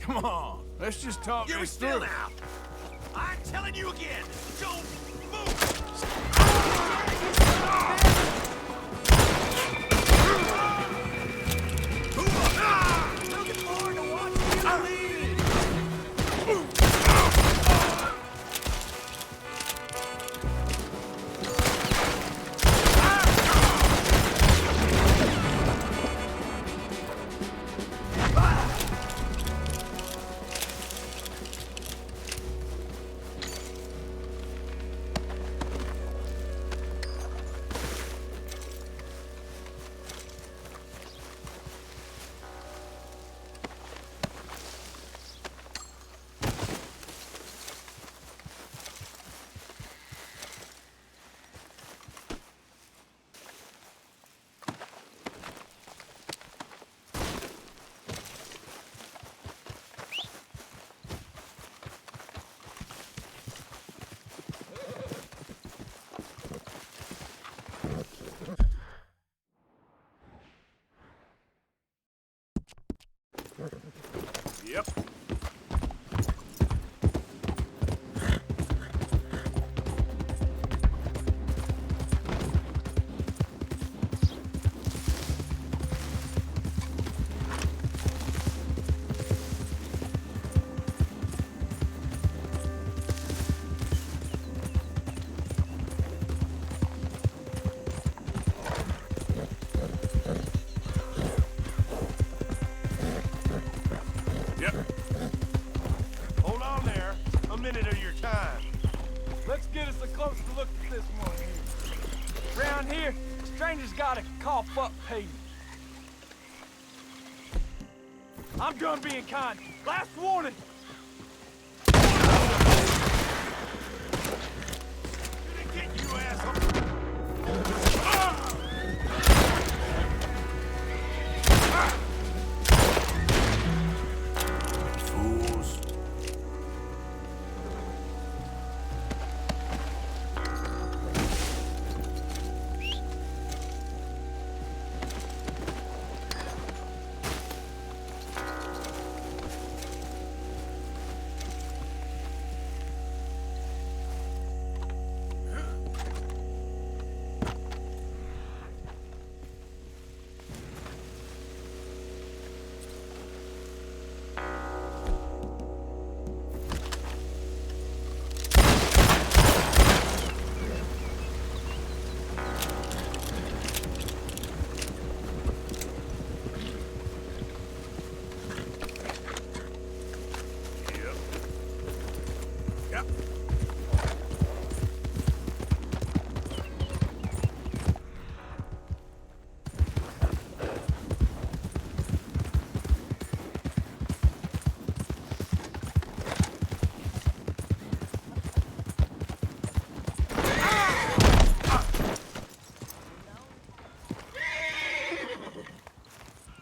Come on, let's just talk You're this still through. now. I'm telling you again, don't move. Looking forward to watching you lead. minute of your time. Let's get us a closer look at this one here. Around here, strangers gotta cough up payment. I'm done being kind. Last warning. Didn't get you, asshole. Fools.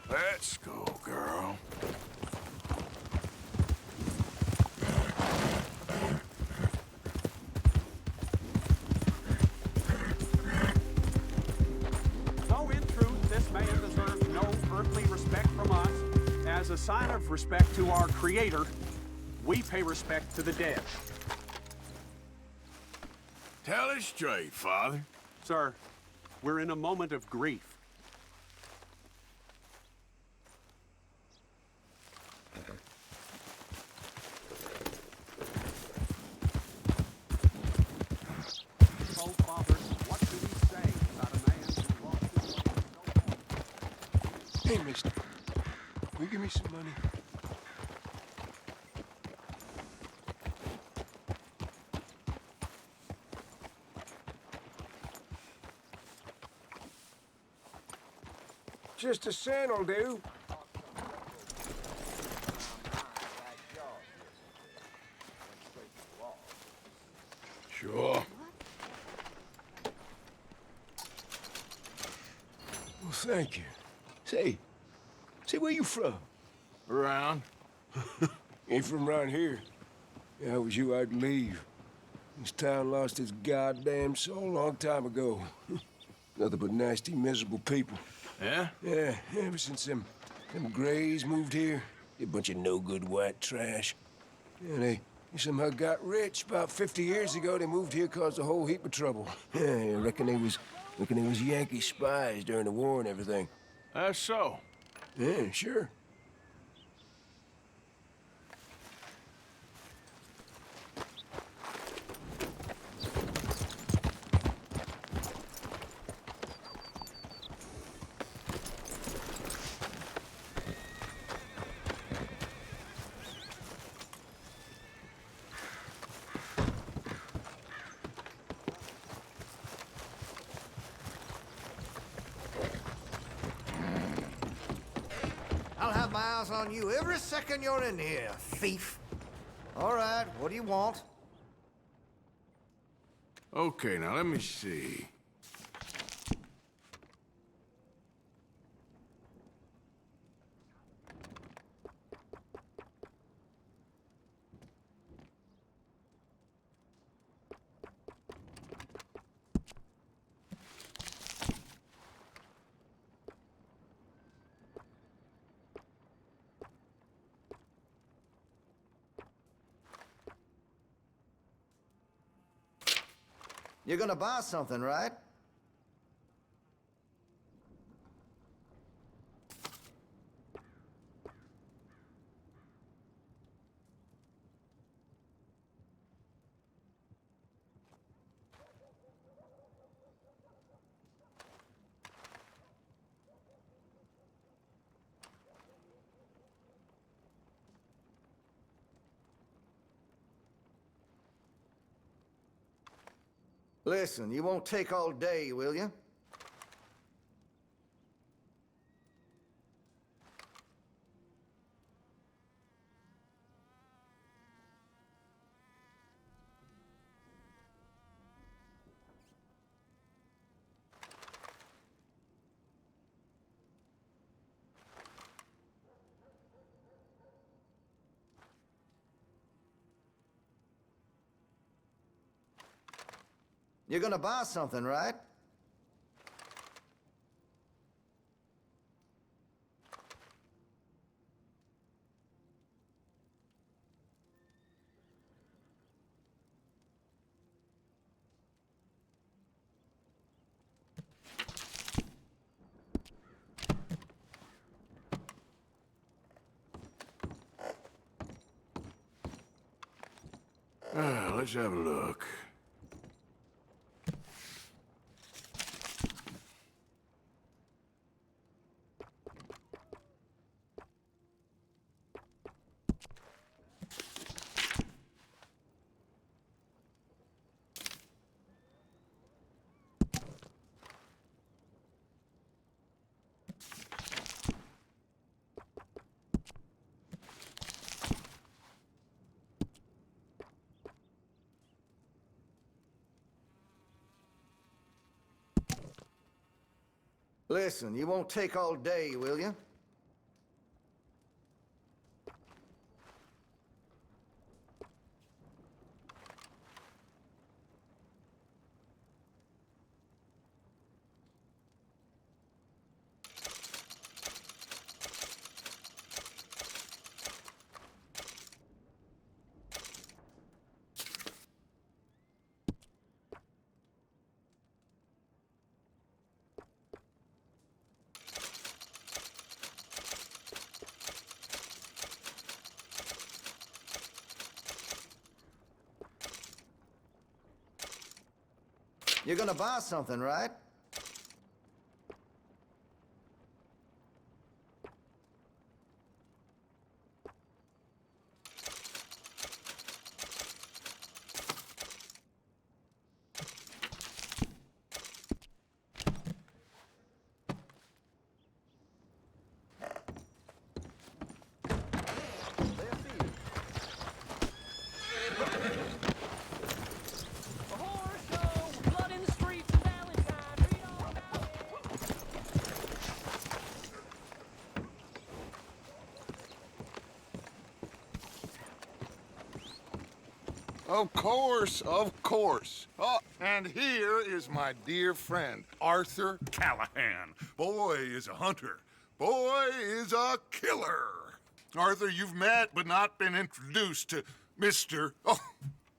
Let's go, girl. So in truth, this man deserves no earthly respect from us. As a sign of respect to our Creator, we pay respect to the dead. Tell it straight, Father. Sir, we're in a moment of grief. Oh, Father, what do we say about a man who lost his life so long? Hey, mister. Will you give me some money? Just a cent will do. Sure. Well, thank you. Say, where you from? Around. Ain't from around here. If I was you, I'd leave. This town lost its goddamn soul a long time ago. Nothing but nasty, miserable people. Yeah? Yeah, ever since them Grays moved here, they a bunch of no-good white trash. Yeah, they somehow got rich. About 50 years ago, they moved here, caused a whole heap of trouble. Yeah, I reckon they was Yankee spies during the war and everything. That's so. Yeah, sure. I'll have my eyes on you every second you're in here, thief. All right, what do you want? Okay, now let me see. You're gonna buy something, right? Listen, you won't take all day, will you? You're gonna buy something, right? Let's have a look. Listen, you won't take all day, will you? You're gonna buy something, right? Of course, of course. Oh, and here is my dear friend, Arthur Callahan. Boy is a hunter. Boy is a killer. Arthur, you've met but not been introduced to Mr. Oh,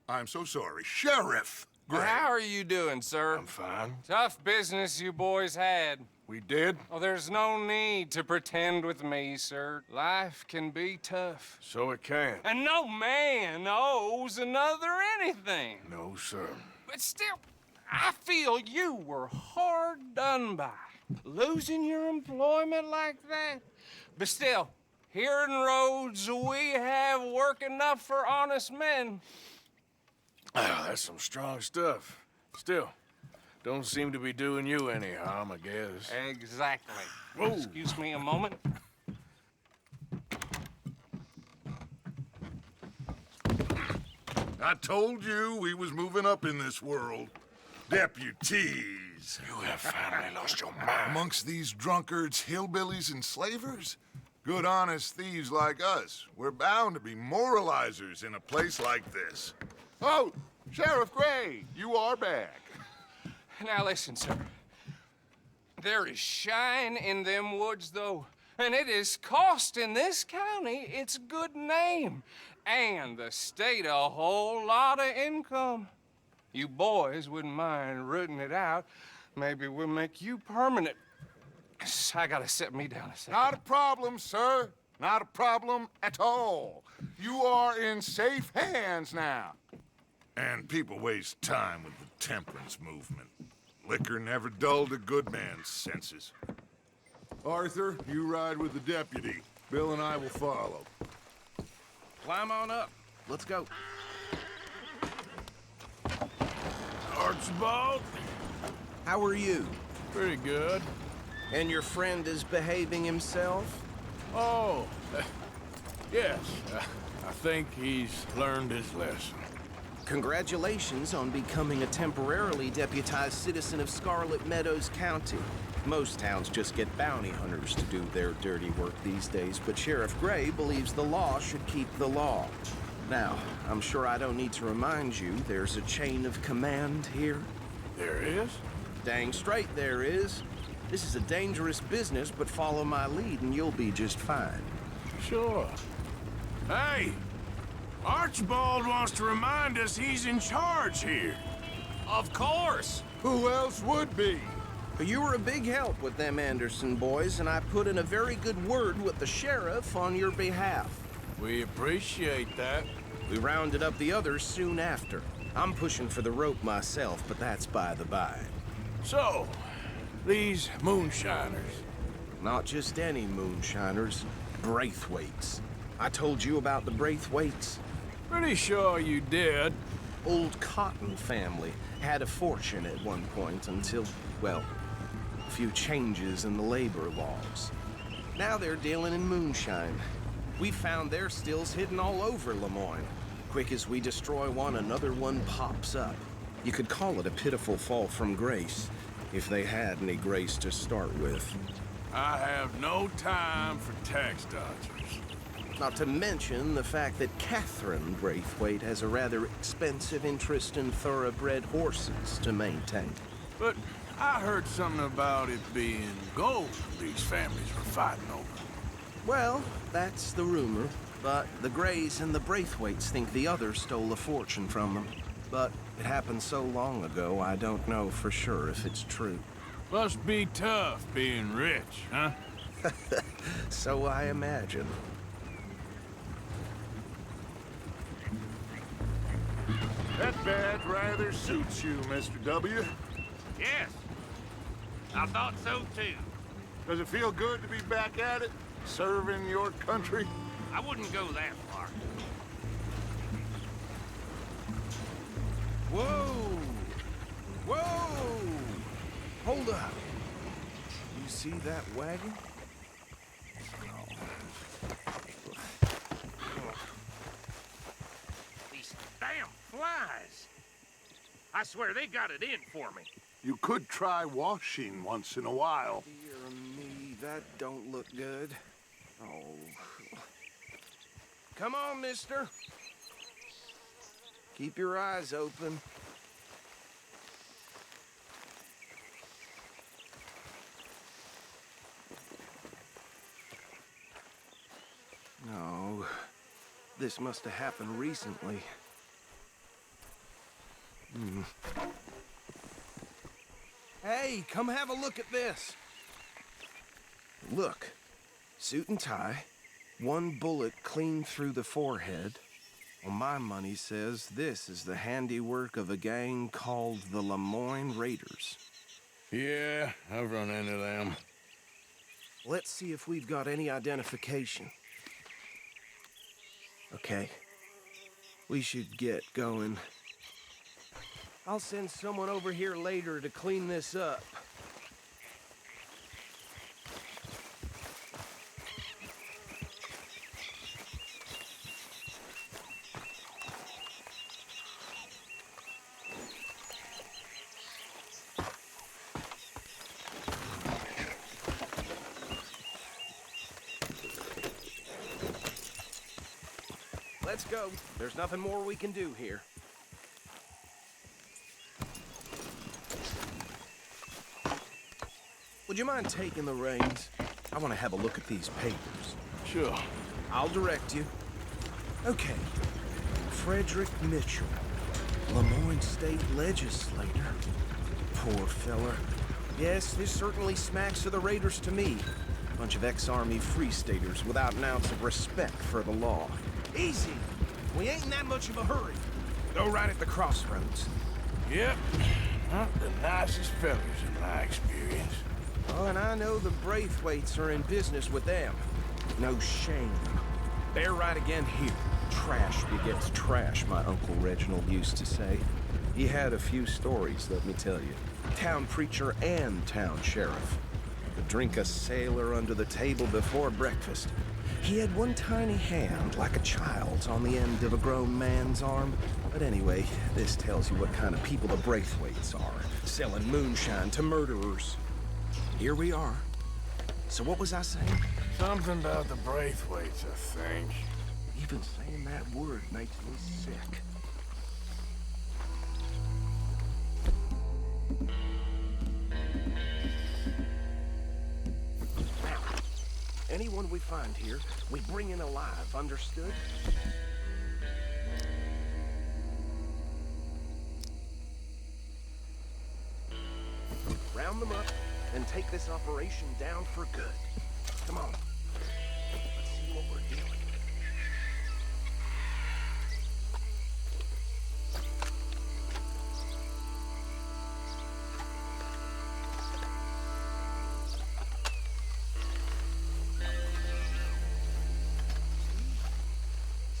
I'm so sorry, Sheriff Gray. How are you doing, sir? I'm fine. Tough business you boys had. We did? Oh, there's no need to pretend with me, sir. Life can be tough. So it can. And no man owes another anything. No, sir. But still, I feel you were hard done by. Losing your employment like that. But still, here in Rhodes, we have work enough for honest men. That's some strong stuff. Still, don't seem to be doing you any harm, I guess. Exactly. Whoa. Excuse me a moment. I told you we was moving up in this world. Deputies. You have finally lost your mind. Amongst these drunkards, hillbillies, and slavers? Good, honest thieves like us. We're bound to be moralizers in a place like this. Oh, Sheriff Gray, you are back. Now listen, sir. There is shine in them woods, though, and it is costing this county its good name and the state a whole lot of income. You boys wouldn't mind rooting it out. Maybe we'll make you permanent. I gotta sit me down a second. Not a problem, sir. Not a problem at all. You are in safe hands now. And people waste time with the temperance movement. Liquor never dulled a good man's senses. Arthur, you ride with the deputy. Bill and I will follow. Climb on up. Let's go. Our Archibald. How are you? Pretty good. And your friend is behaving himself? Oh, yes. I think he's learned his lesson. Congratulations on becoming a temporarily deputized citizen of Scarlet Meadows County. Most towns just get bounty hunters to do their dirty work these days, but Sheriff Gray believes the law should keep the law. Now, I'm sure I don't need to remind you there's a chain of command here. There is? Dang straight there is. This is a dangerous business, but follow my lead and you'll be just fine. Sure. Hey! Archibald wants to remind us he's in charge here. Of course. Who else would be? But you were a big help with them Anderson boys, and I put in a very good word with the sheriff on your behalf. We appreciate that. We rounded up the others soon after. I'm pushing for the rope myself, but that's by the by. So, these moonshiners. Not just any moonshiners, Braithwaites. I told you about the Braithwaites? Pretty sure you did. Old Cotton family had a fortune at one point until, well, a few changes in the labor laws. Now they're dealing in moonshine. We found their stills hidden all over Lemoyne. Quick as we destroy one, another one pops up. You could call it a pitiful fall from grace, if they had any grace to start with. I have no time for tax dodgers. Not to mention the fact that Catherine Braithwaite has a rather expensive interest in thoroughbred horses to maintain. But I heard something about it being gold these families were fighting over. Well, that's the rumor. But the Grays and the Braithwaites think the others stole a fortune from them. But it happened so long ago, I don't know for sure if it's true. Must be tough being rich, huh? So I imagine. That badge rather suits you, Mr. W. Yes, I thought so too. Does it feel good to be back at it, serving your country? I wouldn't go that far. Whoa! Whoa! Hold up. You see that wagon? These damn flies. I swear they got it in for me. You could try washing once in a while. Dear me, that don't look good. Oh. Come on, mister. Keep your eyes open. No, this must have happened recently. Hey, come have a look at this. Look, suit and tie, one bullet clean through the forehead. Well, my money says this is the handiwork of a gang called the Lemoyne Raiders. Yeah, I've run into them. Let's see if we've got any identification. Okay. We should get going. I'll send someone over here later to clean this up. Let's go. There's nothing more we can do here. Would you mind taking the reins? I want to have a look at these papers. Sure. I'll direct you. Okay. Frederick Mitchell, Lemoyne State Legislator. Poor fella. Yes, this certainly smacks of the Raiders to me. Bunch of ex-Army Free Staters without an ounce of respect for the law. Easy. We ain't in that much of a hurry. Go right at the crossroads. Yep. Not the nicest fellas in my experience. Oh, and I know the Braithwaites are in business with them. No shame. They're right again here. Trash begets trash, my Uncle Reginald used to say. He had a few stories, let me tell you. Town preacher and town sheriff. Would drink a sailor under the table before breakfast. He had one tiny hand, like a child's, on the end of a grown man's arm. But anyway, this tells you what kind of people the Braithwaites are, selling moonshine to murderers. Here we are. So what was I saying? Something about the Braithwaites, I think. Even saying that word makes me sick. Now, anyone we find here, we bring in alive, understood? Round them up and take this operation down for good. Come on. Let's see what we're dealing with.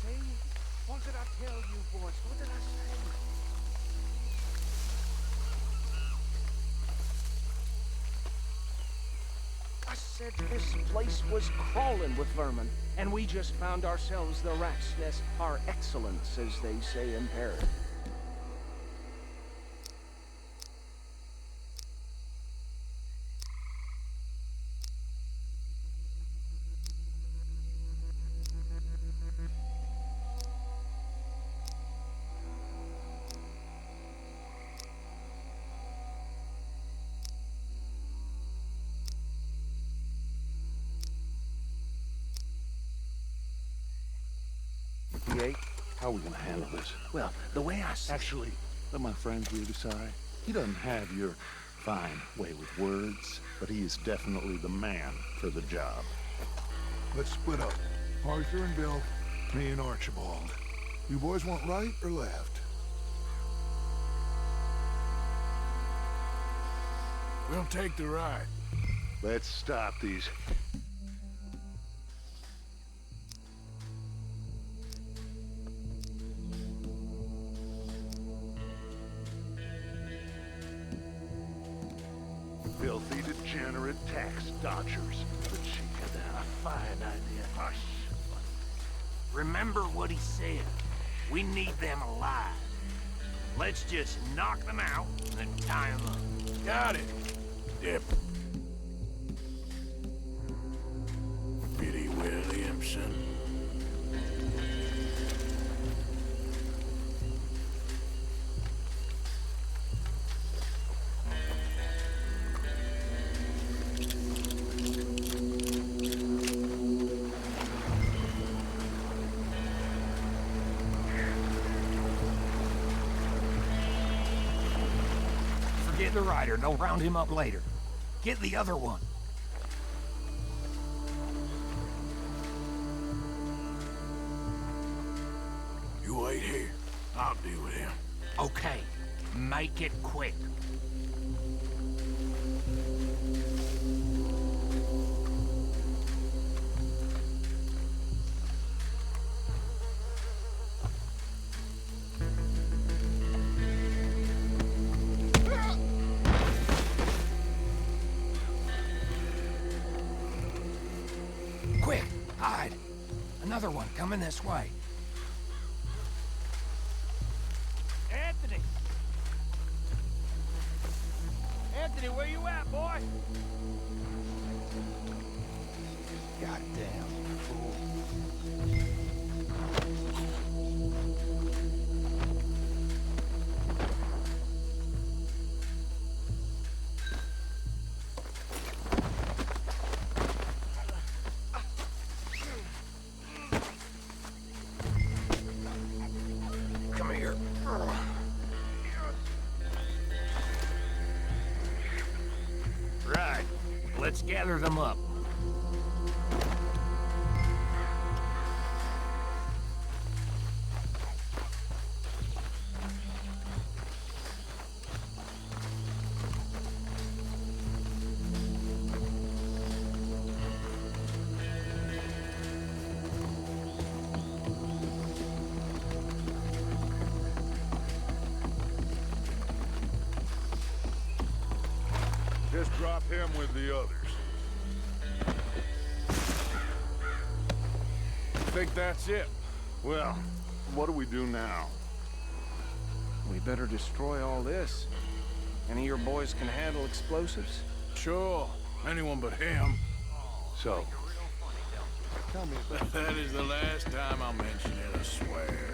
See? What did I tell you, boys? What did I say? I said this place was crawling with vermin, and we just found ourselves the rat's nest par excellence, as they say in Paris. How are we gonna handle this? Well, the way I see Actually, let my friend here decide. He doesn't have your fine way with words, but he is definitely the man for the job. Let's split up. Arthur and Bill, me and Archibald. You boys want right or left? We'll take the right. Let's stop these. Filthy, degenerate tax dodgers. The chief had a fine idea. Hush. Remember what he said. We need them alive. Let's just knock them out and then tie them up. Got it. Dip. Billy Williamson. Forget the rider. Don't round him up later. Get the other one. You wait here. I'll deal with him. Okay, make it quick. Quick, hide. Another one coming this way. Anthony! Anthony, where you at, boy? Goddamn fool. Come here. Right. Let's gather them up. Drop him with the others. Think that's it? Well, what do we do now? We better destroy all this. Any of your boys can handle explosives? Sure. Anyone but him. So, tell me about That is the last time I'll mention it, I swear.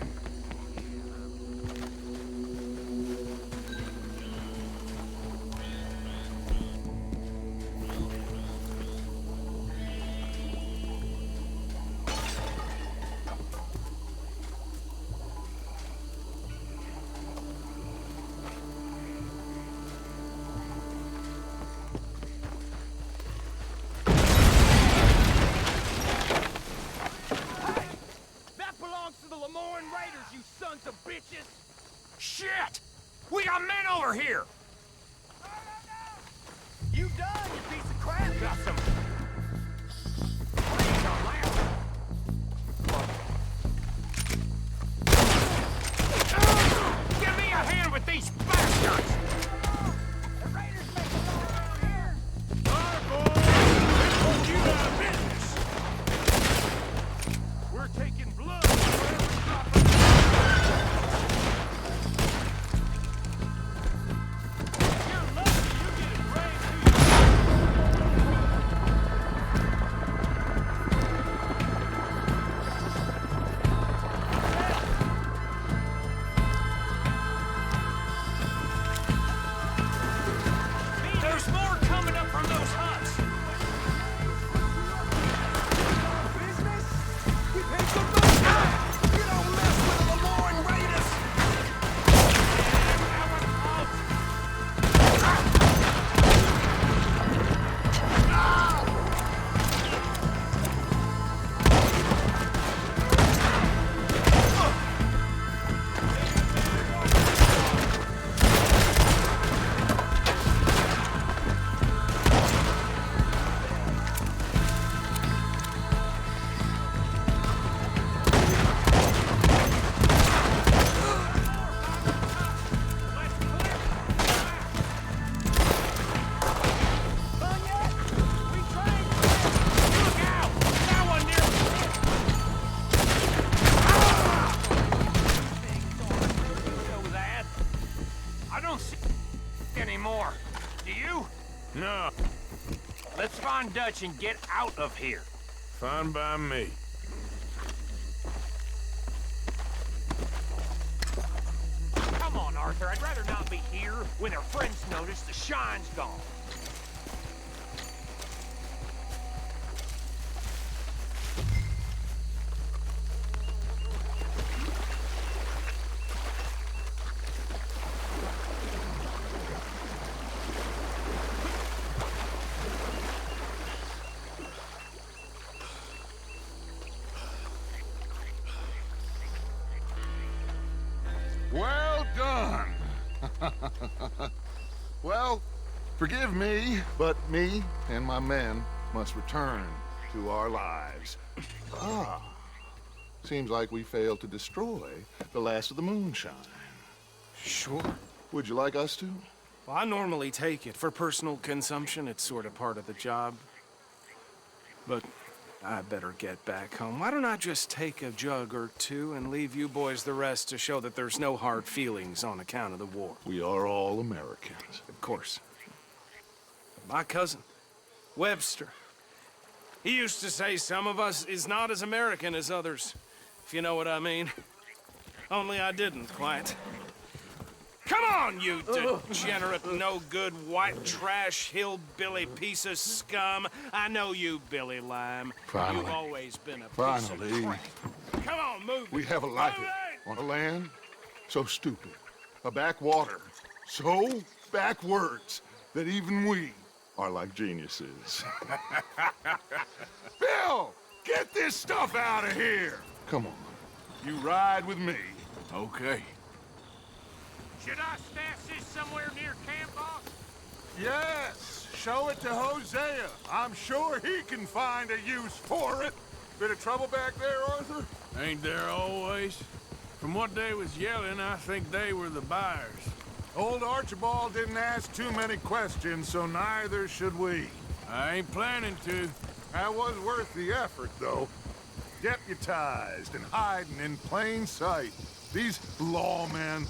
Shit! We got men over here! You done, you piece of crap! Got some... Give me a hand with these bastards! The raiders make it all around here! Our boys! You got business! We're taking blood for every drop of... Anymore. Do you? No. Let's find Dutch and get out of here. Fine by me. Come on, Arthur. I'd rather not be here when our friends notice the shine's gone. Well done. Well, forgive me, but me and my men must return to our lives. Seems like we failed to destroy the last of the moonshine. Sure. Would you like us to? Well, I normally take it for personal consumption. It's sort of part of the job. But I better get back home. Why don't I just take a jug or two and leave you boys the rest to show that there's no hard feelings on account of the war? We are all Americans. Of course. My cousin, Webster, he used to say some of us is not as American as others, if you know what I mean. Only I didn't quite. Come on, you degenerate, no-good, white trash, hillbilly piece of scum. I know you, Billy Lime. Finally. You've always been a piece Finally. of crap. Come on, move We it. haven't liked Move it. On a land so stupid, a backwater so backwards that even we are like geniuses. Bill, get this stuff out of here. Come on, you ride with me. Okay. Should I stash this somewhere near camp, boss? Yes, show it to Hosea. I'm sure he can find a use for it. Bit of trouble back there, Arthur? Ain't there always? From what they was yelling, I think they were the buyers. Old Archibald didn't ask too many questions, so neither should we. I ain't planning to. That was worth the effort, though. Deputized and hiding in plain sight. These lawmen,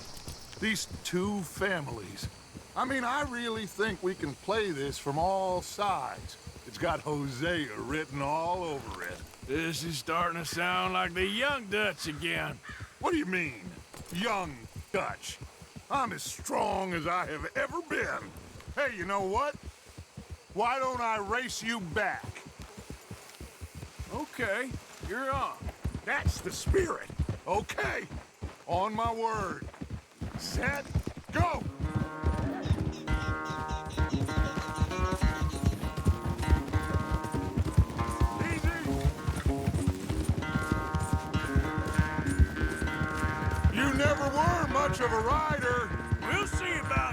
these two families. I mean, I really think we can play this from all sides. It's got Hosea written all over it. This is starting to sound like the Young Dutch again. What do you mean, young Dutch? I'm as strong as I have ever been. Hey, you know what? Why don't I race you back? Okay, you're on. That's the spirit. Okay, on my word. Set, go! Easy! You never were much of a rider. We'll see about